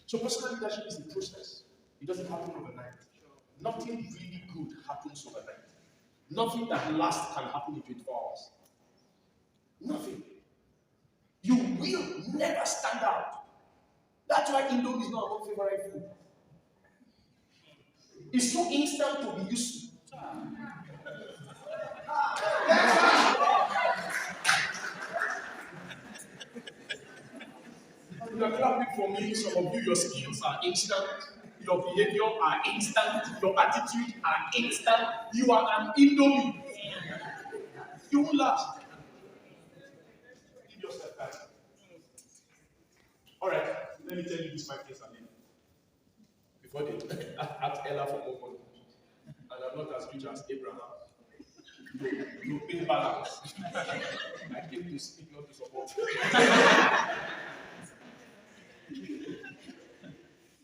So personal leadership is a process. It doesn't happen overnight. Nothing really good happens overnight. Nothing that lasts can happen in 24 hours. Nothing. You will never stand out. That's why Indomie is not our favorite food. It's so instant to be useful. You are clapping for me. Some of you, your skills are instant. Your behavior are instant. Your attitude are instant. You are an Indomie. You will last. Give yourself time. All right. Let me tell you these 5 things I did. Before they ask Ella for more money. And I'm not as rich as Abraham. You pay balance. I came to speak, not to support.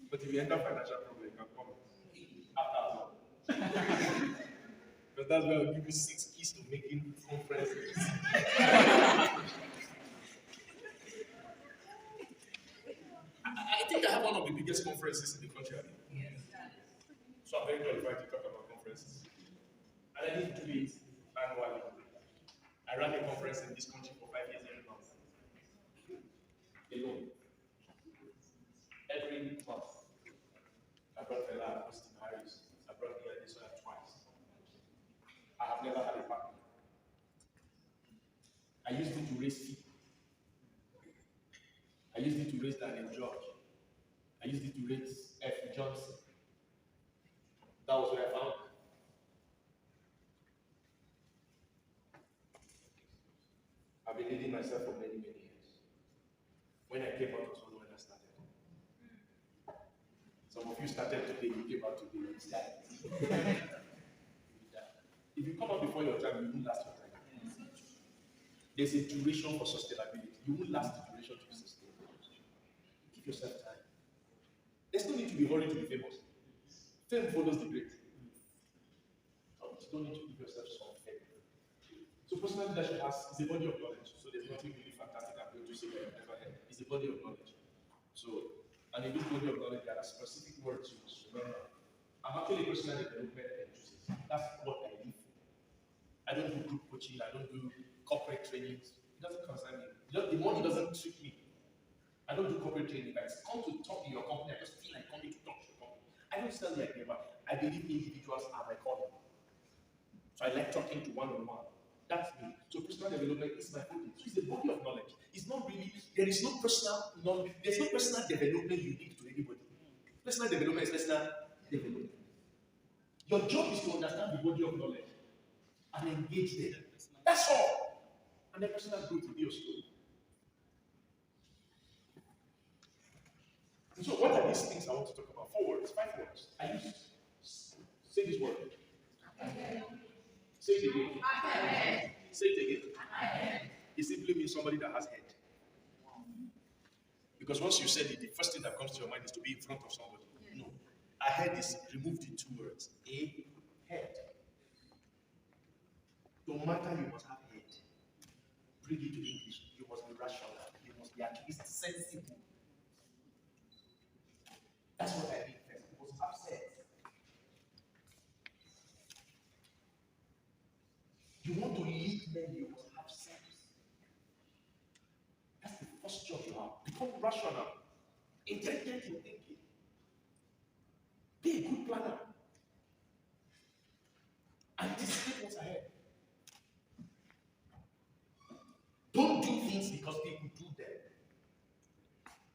But if you enter financial problem, you can come after. Because that's why I'll give you 6 keys to making conferences. I think I have one of the biggest conferences in the country. So I'm very qualified to talk about conferences. And I need to do it annually. I ran a conference in this country for 5 years every month. Alone. Every month. I brought Fela, Austin Harris. I brought Elisha twice. I have never had a partner. I used it to raise fee. I used it to raise Daniel George. I used it to raise F. Johnson. That was what I found. I've been leading myself for many, many years. When I came out, was when I started. Some of you started today, you came out today, you started. If you come out before your time, you won't last your time. There's a duration for sustainability. You won't last the duration to be sustainable. Give yourself time. There's no need to be hurried to be famous. Fame follows the great. You don't need to give yourself some fame. So personal leadership is a body of knowledge. So there's nothing really fantastic I'm going to say that you've never heard. It's a body of knowledge. So, and in this body of knowledge, there are specific words you must remember. I'm actually a personal development enthusiast. That's what I live for. I don't do group coaching. I don't do corporate trainings. It doesn't concern me. The money doesn't trick me. I don't do corporate training. If I come to talk to your company, I just feel like coming to talk to your company. I don't sell the idea, but I believe individuals are my calling. So I like talking to one-on-one. That's me. So personal development is my body. So it's a body of knowledge. It's not really, there is no personal knowledge. There's no personal development unique to anybody. Personal development is personal development. Your job is to understand the body of knowledge and engage them. That's all. And then personal growth will be your story. And so what are these things I want to talk about? 4 words, 5 words. I use, say this word. Say it again. Say it again. It simply means somebody that has head. Because once you said it, the first thing that comes to your mind is to be in front of somebody. No. Ahead is removed in 2 words. A head. No matter, you must have head. Bring it to English. You must be rational. You must be at least sensible. That's what I mean first. You must have sense. You want to lead men, you must have sense. That's the first job you have. Become rational. Intelligent in thinking. Be a good planner. Anticipate what's ahead. Don't do things because people do them.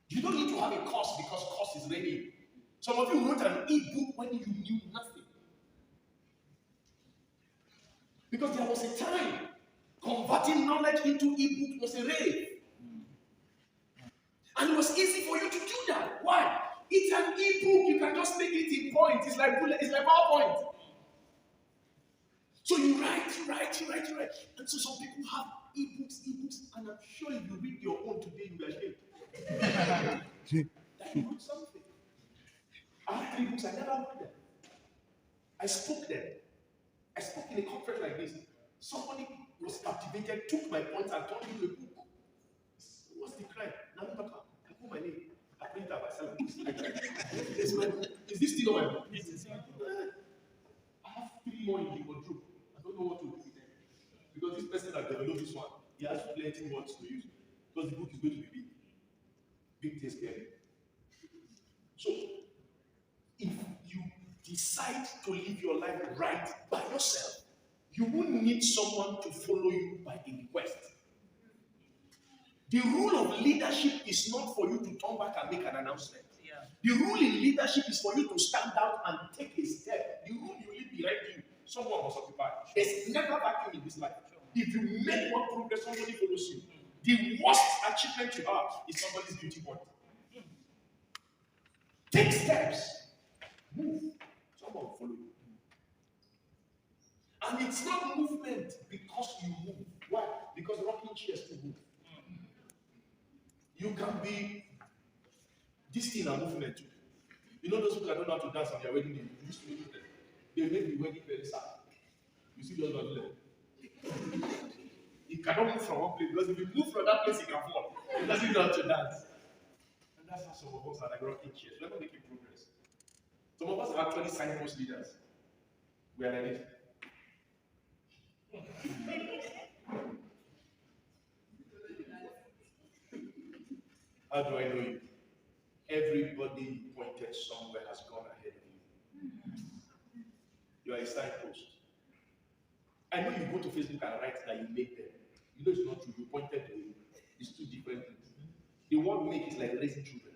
You don't need to have a course because course is ready. Some of you wrote an e-book when you knew nothing. Because there was a time converting knowledge into e-book was a rave. And it was easy for you to do that. Why? It's an e-book. You can just make it in points. It's like PowerPoint. So you write. And so some people have e-books. And I'm sure if you read your own today, you will be ashamed. That you wrote something. I have 3 books. I never read them. I spoke them. I spoke in a conference like this. Somebody was captivated, took my points, and turned it into a book. What's the crime? Now I put my name. I print that myself. Is this still on my book? I have 3 more in the wardrobe. I don't know what to do with them. Because this person that developed this one, he has plenty words to use. Because the book is going to be big. Big things scary. So, if you decide to live your life right by yourself, you won't need someone to follow you by a request. The rule of leadership is not for you to turn back and make an announcement. Yeah. The rule in leadership is for you to stand out and take a step. The rule you leave behind you, someone must occupy. There's never vacuum in this life. If you make one progress, somebody follows you. The worst achievement you have is somebody's beauty point. Take steps. Move. Someone will follow you. And it's not movement because you move. Why? Because rocking chairs to move. You can be this thing and movement too. You know those people that don't know how to dance on their wedding day? You used to meet them. They make the wedding very sad. You see those ones there. He cannot move from one place because if you move from that place, he can fall. He doesn't know how to dance. And that's how some of us are like rocking chairs. We're not making progress. Some of us are actually signpost leaders. We are like this. How do I know you? Everybody you pointed somewhere has gone ahead of you. You are a signpost. I know you go to Facebook and write that you make them. You know it's not true. You pointed to it. It's two different things. The word make is like raising children.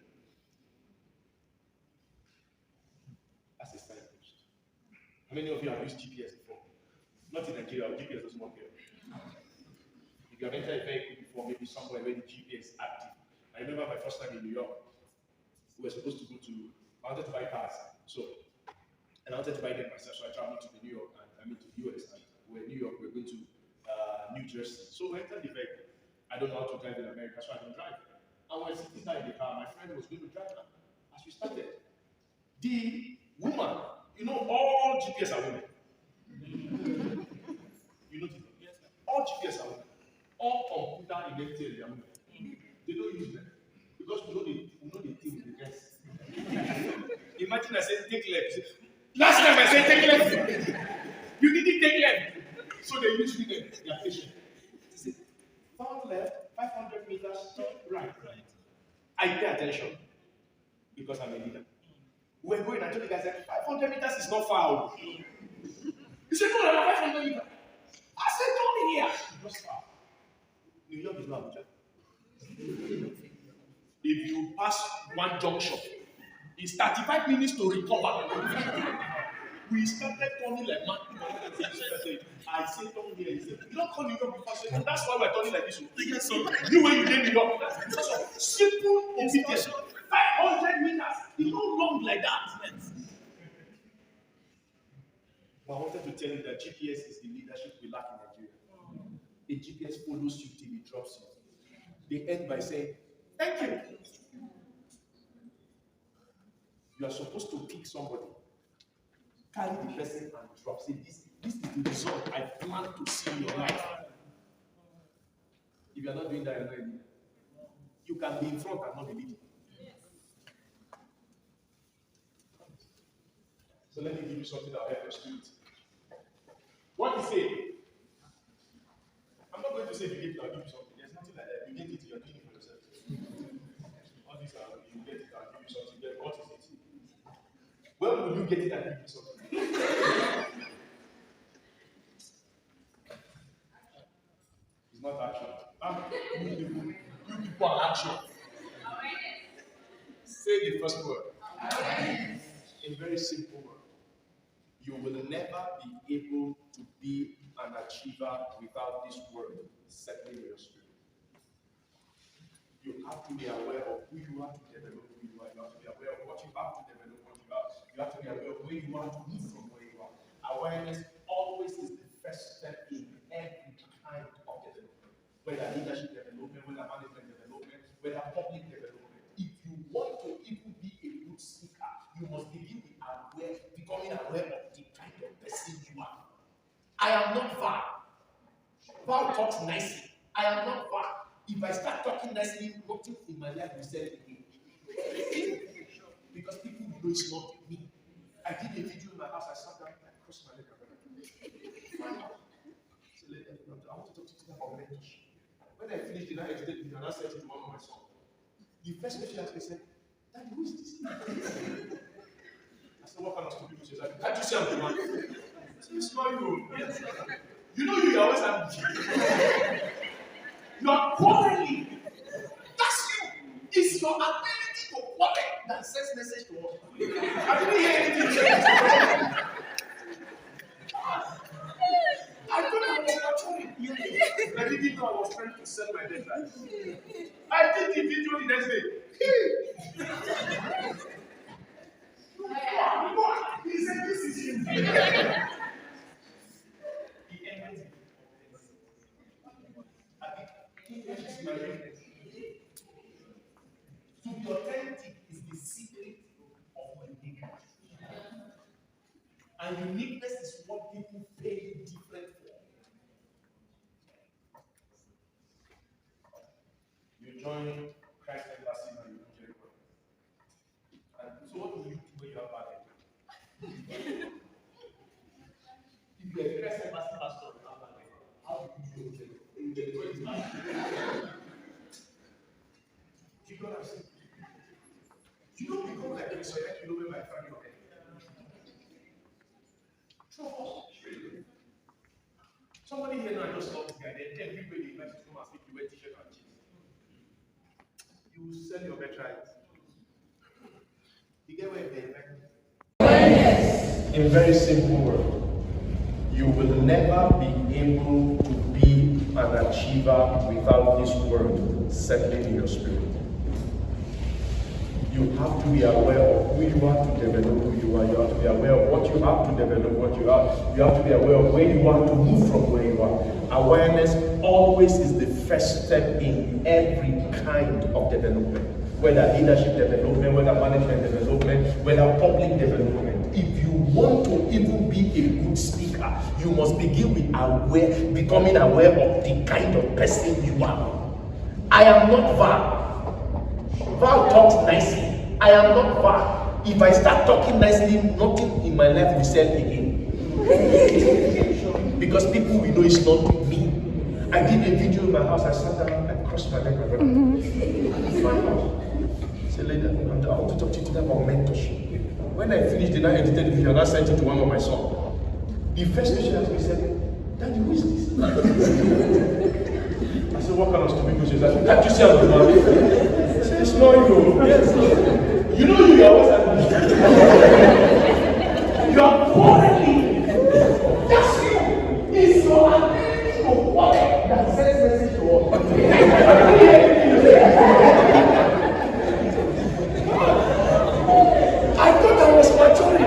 That's a signpost. How many of you have used GPS before? Not in Nigeria. GPS doesn't work here. If you have entered a vehicle before, maybe somewhere where the GPS is active. I remember my first time in New York. We were supposed to go to, I wanted to buy cars. And I wanted to buy them myself. So I traveled to New York and to the US. And we're in New York, we're going to New Jersey. So I entered the vehicle. I don't know how to drive in America, so I didn't drive. And when I was sitting there in the car, my friend was going to drive. As we started, the woman, you know, all GPS are women. You know this? Yes, sir. All GPS are women. All computer invented are women. They don't use them. Because we know the thing with the guys. Imagine I said take left. Last time I said take left. You didn't take left. So they use women. They are patient. Turn left, 500 meters, turn right. I pay attention because I'm a leader. We're going, I told the guy, 500 meters is not far. He said, no, 500 meters. I said, come in here. It's not far. New York is not Abuja. If you pass one junction, it's 35 minutes to recover. We started turning like mad. I said, turn here. He said, you don't call New York before. I said, that's why we're turning like this. You when you did New York. That's because of simple obedience. 500 meters. You don't run like that. But I wanted to tell you that GPS is the leadership we lack in Nigeria. A GPS follows you till it drops you. They end by saying, thank you. You are supposed to pick somebody, carry the person and drop. Say, this is the result I plan to see in your life. If you are not doing that, you're not a leader. You can be in front and not be leading. So let me give you something that will help your spirit. What is it? I'm not going to say if you get it, I'll give you something. There's nothing like that. You get it, you're doing it for yourself. All these are, you get it, I'll give you something. Then what is it? When will you get it and give you something? It's not action. You people are action. Say the first word. In very simple word. You will never be able to be an achiever without this word settling in your spirit. You have to be aware of who you are to develop who you are. You have to be aware of what you have to develop what you are. You have to be aware of where you are to move from where you are. Awareness always is the first step in every kind of development. Whether leadership development, whether management development, whether public development. If you want to even be a good speaker, you must begin with becoming aware of the kind of person you are. I am not Val. Val talks nicely. I am not Val. If I start talking nicely, nothing in my life will sell again. know it's not me. I did a video in my house, I sat down, I crossed my leg. So I want to talk to you about mentorship. When I finished the night, I did and I said to one of my sons. The first question I asked me said, Daddy, who is this? I said, what kind of stupid question is that? Can't you see I'm the man? I said, it's not you. Yes. You know you're always angry. You are quarreling. That's you. It's your ability to quarrel that sends message to us. I didn't hear anything. I thought I was maturing. I didn't know I was trying to sell my deadline. I did the video the next day. He said, this is him. He ended it. To be authentic is the secret of uniqueness. And uniqueness is what people pay you different for. You join Christ Embassy and you do Jericho. And so what will you do when you have bad? If you are a Christ Embassy pastor, you have bad. How do you do Jericho? Jericho is bad. Do you know what I'm saying? You don't become like this, so you know where my family is. Somebody here now just love this guy, then everybody invites you to come and speak, you wear t-shirt and jeans. You will sell your birthright. You get where they invite? In very simple words, you will never be able to be an achiever without this word settling in your spirit. You have to be aware of who you are to develop who you are. You have to be aware of what you have to develop what you are. You have to be aware of where you are to move from where you are. Awareness always is the first step in every kind of development. Whether leadership development, whether management development, whether public development. If you want to even be a good speaker, you must begin with becoming aware of the kind of person you are. I am not Val. Val talks nicely. I am not Val. If I start talking nicely, nothing in my life will sell again. Because people will know it's not me. I did a video in my house, I sat down, I crossed my leg, my house. I said, lady, I want to talk to you today about mentorship. When I finished the night, I edited the video and I sent it to one of my sons. The first question I asked me said, Daddy, who is this? I said, what kind of stupid question is that? Can't you see I'm the man? It's not you. Yes. You know you are always angry. You are quarreling. That's you. It's your ability to quarrel that sends message to us. I thought I was maturing.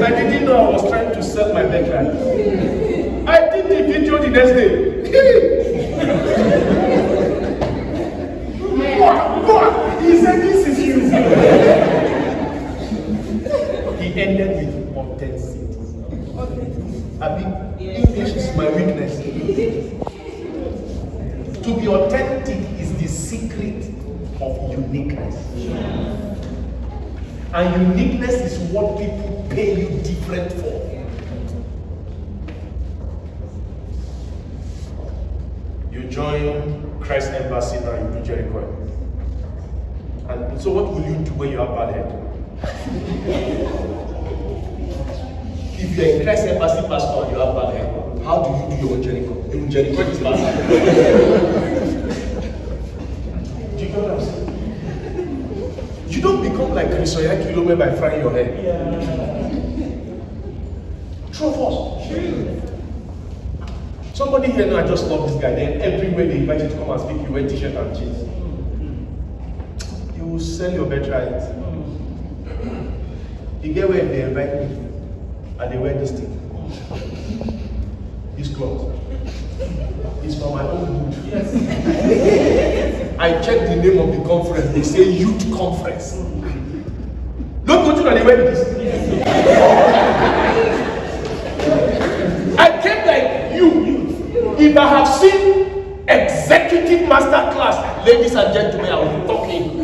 I didn't know I was trying to sell my birthright. I did the video the next day. He said, this is you. He ended with authenticity. English is my weakness. To be authentic is the secret of uniqueness. And uniqueness is what people pay you different for. You join Christ Embassy now, you do Jericho. And so what will you do when you have bad head? If you're a Christ Embassy pastor and you have bad head, how do you do your own Jericho? Your Jericho is bad. Do you know what I'm saying? You don't become like Risoya Kilome by frying your hair. Yeah. True or false? Somebody here now, I just love this guy. Then everywhere they invite you to come and speak, you wear t-shirt and jeans. You will sell your birthright. You get where they invite me, and they wear this thing. This cloth. It's for my own mood. Yes. I checked the name of the conference. They say Youth Conference. Don't go to the wear this. I came like you. If I have seen executive master class, ladies and gentlemen, I will be talking.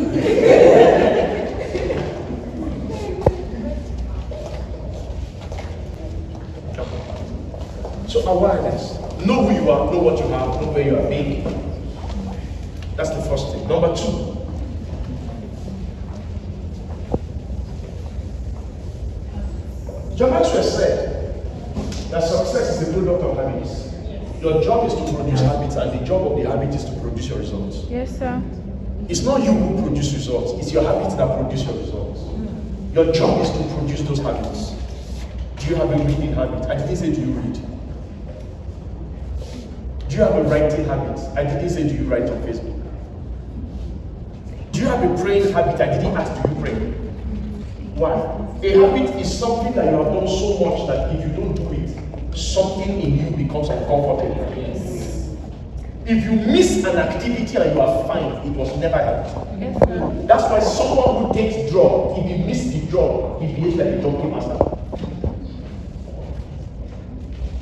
awareness. Know who you are, know what you have, know where you are being. That's the first thing. Number two. John Maxwell said that success is the product of habits. Your job is to produce habits, and the job of the habit is to produce your results. Yes, sir. It's not you who produce results, it's your habits that produce your results. Your job is to produce those habits. Do you have a reading habit? I didn't say do you read. Do you have a writing habit? I didn't say do you write on Facebook. Do you have a praying habit? I didn't ask do you pray. Why? A habit is something that you have done so much that if you don't do it, something in you becomes uncomfortable. Yes. If you miss an activity and you are fine, it was never happened. Yes, that's why someone who takes drug, if he misses the drug, he behaves like a junkie master.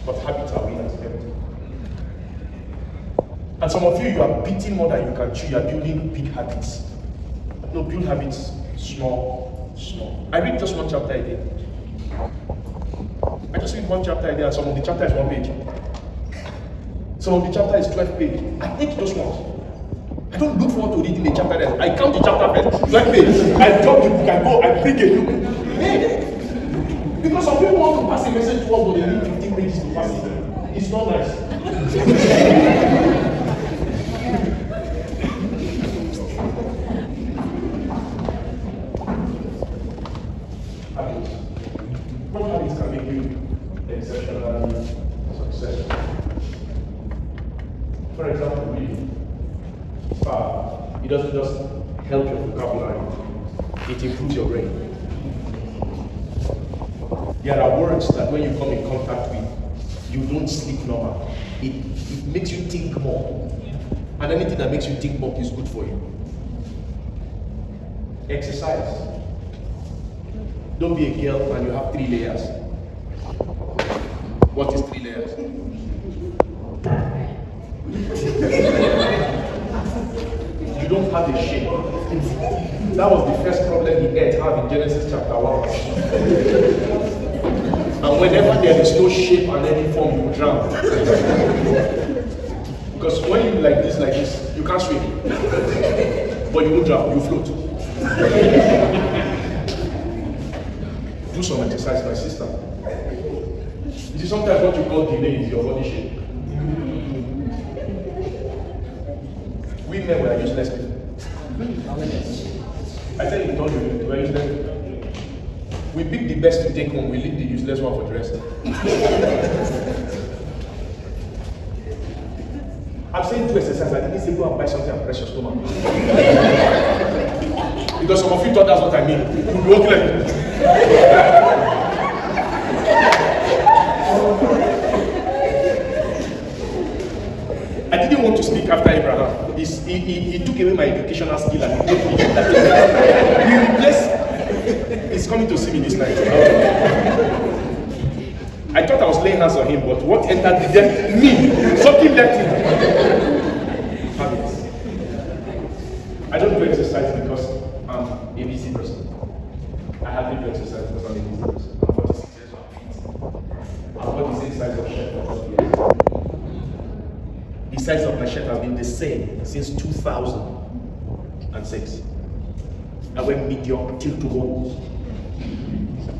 But habits are winners. And some of you are beating more than you can chew. You are building big habits. No, build habits small, small. I read just one chapter a day. I just read one chapter a day, and some of the chapter is 1 page. Some of the chapter is 12 pages. I hate those ones. I don't look forward to reading the chapter there. I count the chapter first, 12 pages. I drop the book, I go, I bring a look. Hey. Because some people want to pass a message to us, but they need 15 pages to pass it. It's not nice. What habits can make you exceptionally successful? For example, reading. It doesn't just help your vocabulary, it improves your brain. There are words that when you come in contact with, you don't sleep normal. It makes you think more. And anything that makes you think more is good for you. Exercise. Don't be a girl and you have 3 layers. What is 3 layers? You don't have a shape. That was the first problem the earth had in Genesis chapter 1. And whenever there is no shape and any form, you drown. Because when you like this, you can't swim. But you won't drown, you float. Do some exercise, my sister. You see, sometimes what you call delay is your body shape. We men were useless people. I tell you, don't do it. We're useless people. We pick the best to take home, we leave the useless one for the rest. I'm saying do exercise, I didn't say go and buy something and press your stomach. Because some of you thought that's what I mean. You'll be walking like I didn't want to speak after Abraham. He took away my educational skill and he gave me that. He replaced. He's coming to see me this night. I thought I was laying hands on him, but what entered the depth? Me. Something left him. Habits. I don't do exercise because I'm a busy person. I hardly do exercise because I'm a busy person. I'm 46 years old. I've got the same size of shirt for 40 years. The size of my shirt has been the same since 2006. I went medium till tomorrow.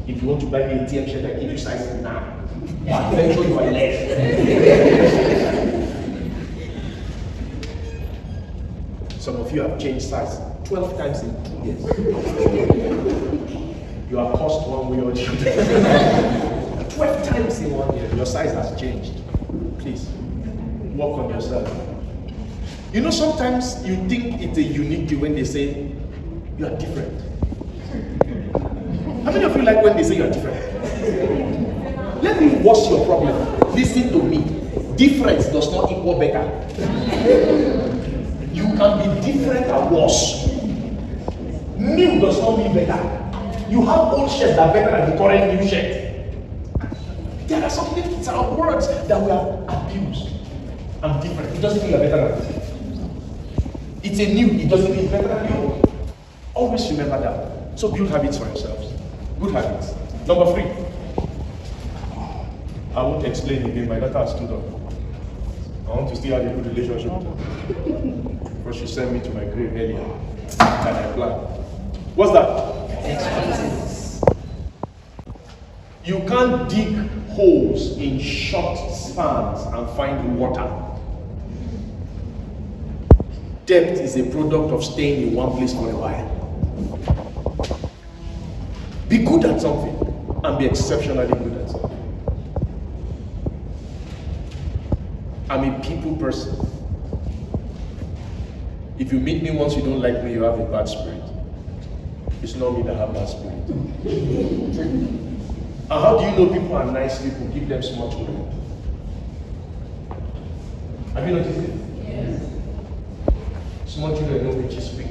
If you want to buy me a TM shirt, I give you size now. Eventually you are less. Some of you have changed size 12 times in 2 years. You are cost one way or the other. 12 times in 1 year, your size has changed. Please, work on yourself. You know, sometimes you think it's a unique thing when they say you are different. How many of you like when they say you are different? Let me what's your problem? Listen to me. Difference does not equal better. You can be different and worse. New does not mean better. You have old shirts that are better than the current new shirt. There are some things, there are words that we have abused. I'm different. It doesn't mean you're better than me. It's a new, it doesn't mean better than you. Always remember that. So build habits for yourselves. Good habits. Number 3. I won't explain again. My daughter has stood up. I want to still have a good relationship with her. Because she sent me to my grave earlier than I planned. What's that? You can't dig holes in short spans and find water. Depth is a product of staying in one place for a while. Be good at something and be exceptionally good at something. I'm a people person. If you meet me once you don't like me, you have a bad spirit. It's not me that have bad spirit. And how do you know people are nice people? Give them small children. Have you noticed it? Yes. Small children know which is speak.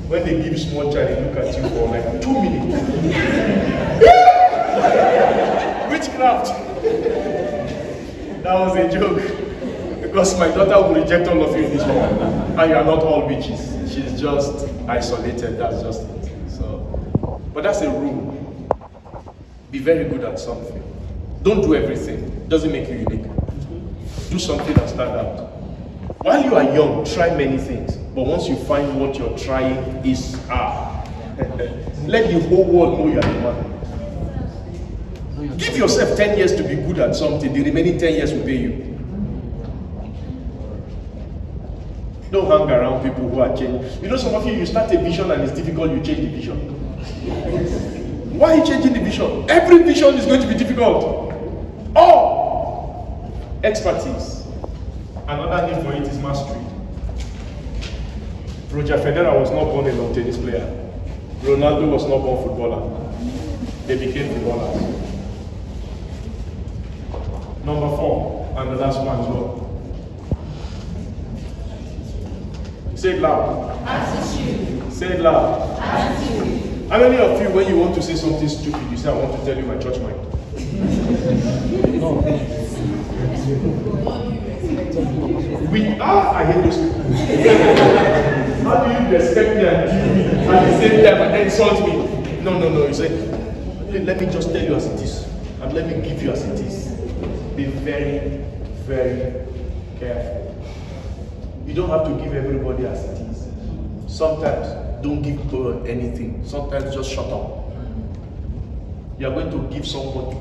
When they give small child, they look at you for like 2 minutes. Witchcraft. That was a joke. Because my daughter will reject all of you in this home. And you are not all witches. She's just isolated. That's just it. So, but that's a rule. Be very good at something. Don't do everything. Doesn't make you unique. Do something and stand out. While you are young, try many things. But once you find what you're trying is let the whole world know you are the man. Give yourself 10 years to be good at something. The remaining 10 years will pay you. Don't hang around people who are changing. You know, some of you start a vision and it's difficult, you change the vision. Why are you changing the vision? Every vision is going to be difficult. Oh! Expertise. Another name for it is mastery. Roger Federer was not born a long tennis player. Ronaldo was not born footballer. They became footballers. Number 4, and the last one as well. Say it loud. Attitude. Say it loud. Attitude. How many of you, when you want to say something stupid, you say, I want to tell you my church mind? I hate those people. How do you respect me and give me at the same time and then insult me? No. You say, let me just tell you as it is, and let me give you as it is. Be very, very careful. You don't have to give everybody as it is. Sometimes, don't give anything. Sometimes, just shut up. You are going to give somebody